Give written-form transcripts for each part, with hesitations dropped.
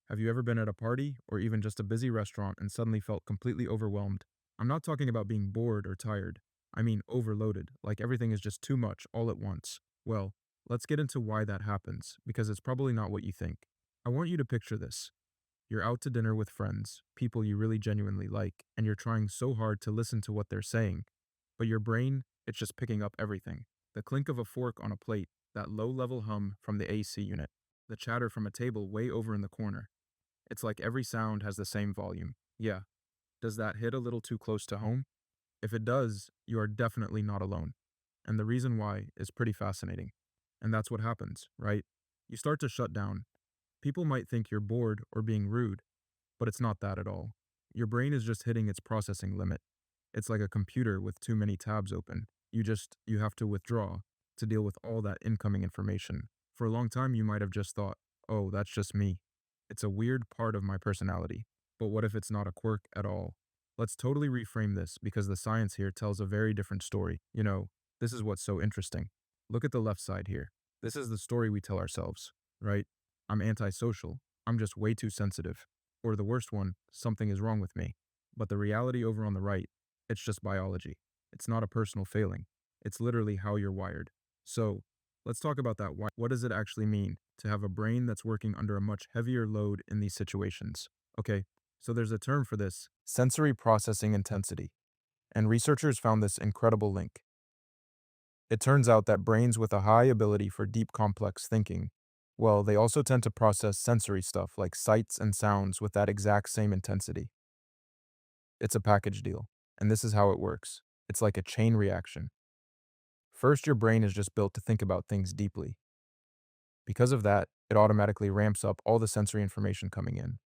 Have you ever been at a party or even just a busy restaurant and suddenly felt completely overwhelmed? I'm not talking about being bored or tired. I mean overloaded, like everything is just too much all at once. Well, let's get into why that happens, because it's probably not what you think. I want you to picture this. You're out to dinner with friends, people you really genuinely like, and you're trying so hard to listen to what they're saying. But your brain, it's just picking up everything. The clink of a fork on a plate, that low level hum from the AC unit, the chatter from a table way over in the corner. It's like every sound has the same volume. Yeah. Does that hit a little too close to home? If it does, you are definitely not alone. And the reason why is pretty fascinating. And that's what happens, right? You start to shut down. People might think you're bored or being rude, but it's not that at all. Your brain is just hitting its processing limit. It's like a computer with too many tabs open. You have to withdraw to deal with all that incoming information. For a long time, you might have just thought, oh, that's just me. It's a weird part of my personality. But what if it's not a quirk at all? Let's totally reframe this because the science here tells a very different story. This is what's so interesting. Look at the left side here. This is the story we tell ourselves, right? I'm antisocial. I'm just way too sensitive. Or the worst one, something is wrong with me. But the reality over on the right, it's just biology. It's not a personal failing. It's literally how you're wired. So, let's talk about that. What does it actually mean to have a brain that's working under a much heavier load in these situations? Okay, so there's a term for this: sensory processing intensity. And researchers found this incredible link. It turns out that brains with a high ability for deep complex thinking, well, they also tend to process sensory stuff like sights and sounds with that exact same intensity. It's a package deal. And this is how it works. It's like a chain reaction. First, your brain is just built to think about things deeply. Because of that, it automatically ramps up all the sensory information coming in.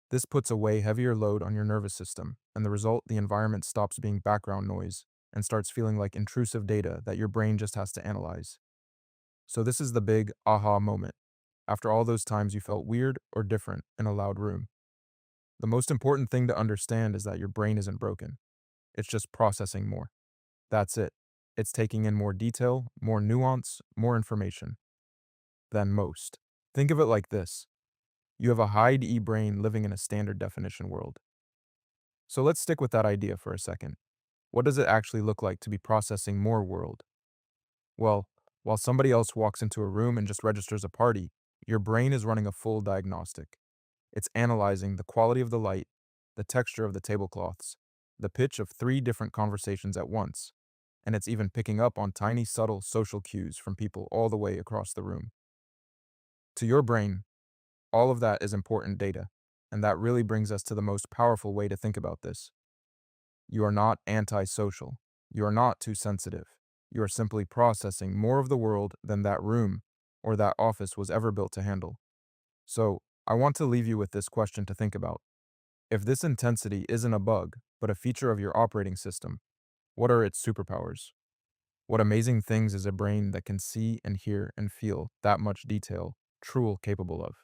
This puts a way heavier load on your nervous system, and the result, the environment stops being background noise and starts feeling like intrusive data that your brain just has to analyze. So, this is the big aha moment. After all those times you felt weird or different in a loud room. The most important thing to understand is that your brain isn't broken. It's just processing more. That's it. It's taking in more detail, more nuance, more information than most. Think of it like this: you have a high DE brain living in a standard definition world. So let's stick with that idea for a second. What does it actually look like to be processing more world? Well, while somebody else walks into a room and just registers a party, your brain is running a full diagnostic. It's analyzing the quality of the light, the texture of the tablecloths, the pitch of three different conversations at once, and it's even picking up on tiny, subtle social cues from people all the way across the room. To your brain, all of that is important data, and that really brings us to the most powerful way to think about this. You are not antisocial. You are not too sensitive. You are simply processing more of the world than that room or that office was ever built to handle. So, I want to leave you with this question to think about. If this intensity isn't a bug, but a feature of your operating system, what are its superpowers? What amazing things is a brain that can see and hear and feel that much detail truly capable of?